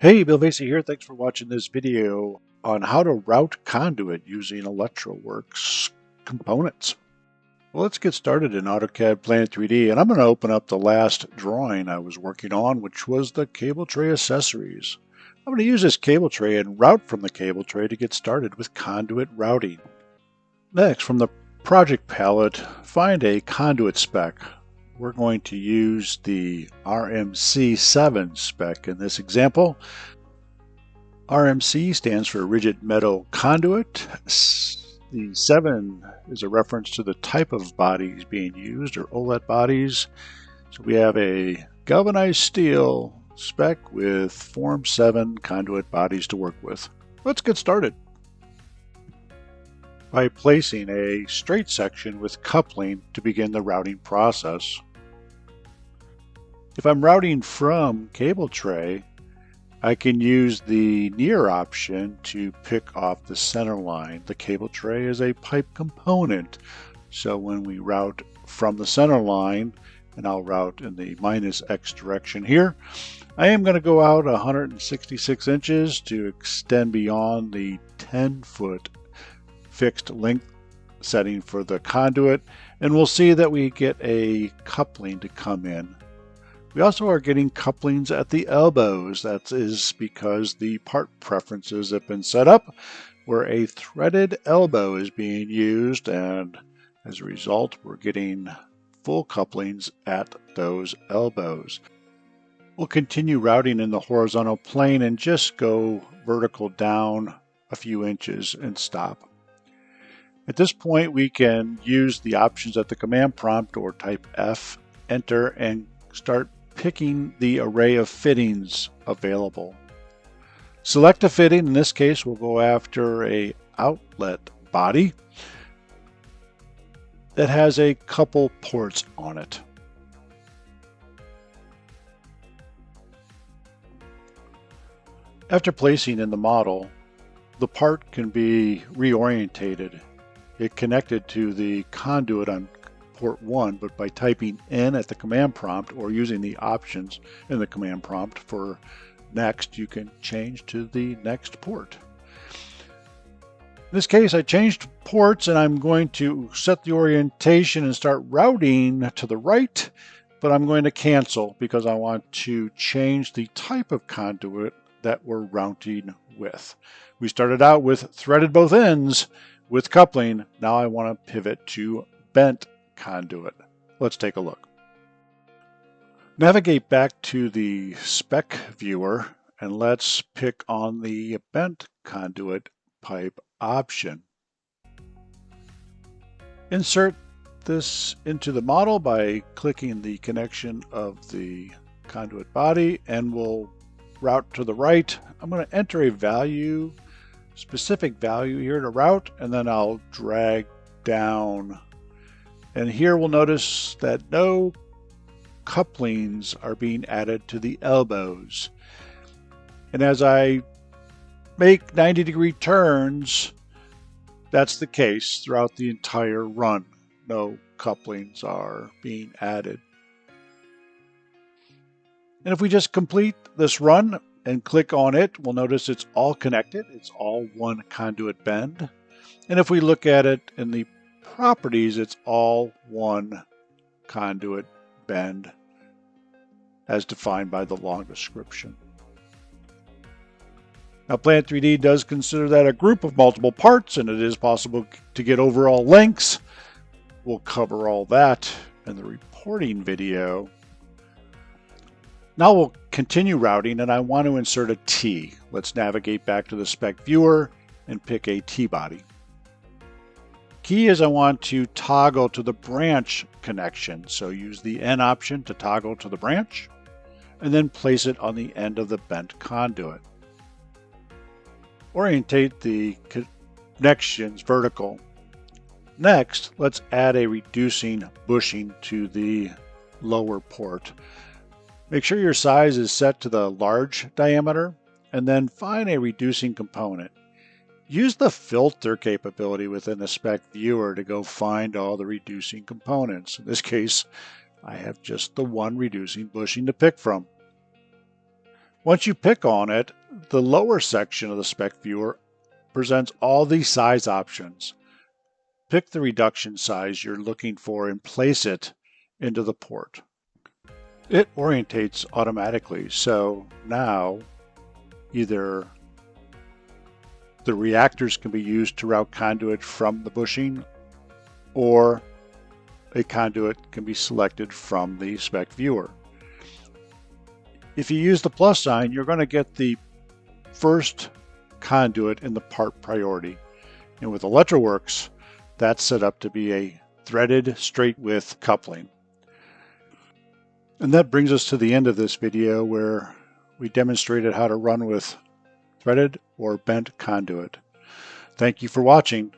Hey, Bill Vasey here. Thanks for watching this video on how to route conduit using ELECTROWorx components. Well, let's get started in AutoCAD Plant 3D, and I'm going to open up the last drawing I was working on, which was the cable tray accessories. I'm going to use this cable tray and route from the cable tray to get started with conduit routing. Next, from the project palette, find a conduit spec. We're going to use the RMC7 spec in this example. RMC stands for rigid metal conduit. The 7 is a reference to the type of bodies being used, or OLED bodies. So we have a galvanized steel spec with Form 7 conduit bodies to work with. Let's get started by placing a straight section with coupling to begin the routing process. If I'm routing from cable tray, I can use the near option to pick off the center line. The cable tray is a pipe component, so when we route from the center line, and I'll route in the -X direction here, I am going to go out 166 inches to extend beyond the 10-foot fixed length setting for the conduit, and we'll see that we get a coupling to come in. We also are getting couplings at the elbows. That is because the part preferences have been set up where a threaded elbow is being used, and as a result we're getting full couplings at those elbows. We'll continue routing in the horizontal plane and just go vertical down a few inches and stop. At this point we can use the options at the command prompt or type F, enter, and start picking the array of fittings available. Select a fitting. In this case we'll go after a outlet body that has a couple ports on it. After placing in the model, the part can be reorientated. It connected to the conduit on port 1, but by typing N at the command prompt or using the options in the command prompt for next, you can change to the next port. In this case, I changed ports and I'm going to set the orientation and start routing to the right, but I'm going to cancel because I want to change the type of conduit that we're routing with. We started out with threaded both ends with coupling. Now I want to pivot to bent conduit. Let's take a look. Navigate back to the spec viewer and let's pick on the bent conduit pipe option. Insert this into the model by clicking the connection of the conduit body, and we'll route to the right. I'm going to enter a value, specific value here to route, and then I'll drag down. And here we'll notice that no couplings are being added to the elbows. And as I make 90-degree turns, that's the case throughout the entire run. No couplings are being added. And if we just complete this run and click on it, we'll notice it's all connected. It's all one conduit bend. And if we look at it in the properties, it's all one conduit bend as defined by the long description. Now Plant 3D does consider that a group of multiple parts, and it is possible to get overall lengths. We'll cover all that in the reporting video. Now we'll continue routing, and I want to insert a T. Let's navigate back to the spec viewer and pick a T body. Key is I want to toggle to the branch connection, so use the N option to toggle to the branch, and then place it on the end of the bent conduit. Orientate the connections vertical. Next, let's add a reducing bushing to the lower port. Make sure your size is set to the large diameter, and then find a reducing component. Use the filter capability within the spec viewer to go find all the reducing components. In this case, I have just the one reducing bushing to pick from. Once you pick on it, the lower section of the spec viewer presents all these size options. Pick the reduction size you're looking for and place it into the port. It orientates automatically, so now either the reactors can be used to route conduit from the bushing, or a conduit can be selected from the spec viewer. If you use the plus sign, you're going to get the first conduit in the part priority. And with ELECTROWorx, that's set up to be a threaded straight width coupling. And that brings us to the end of this video where we demonstrated how to run with threaded or bent conduit. Thank you for watching.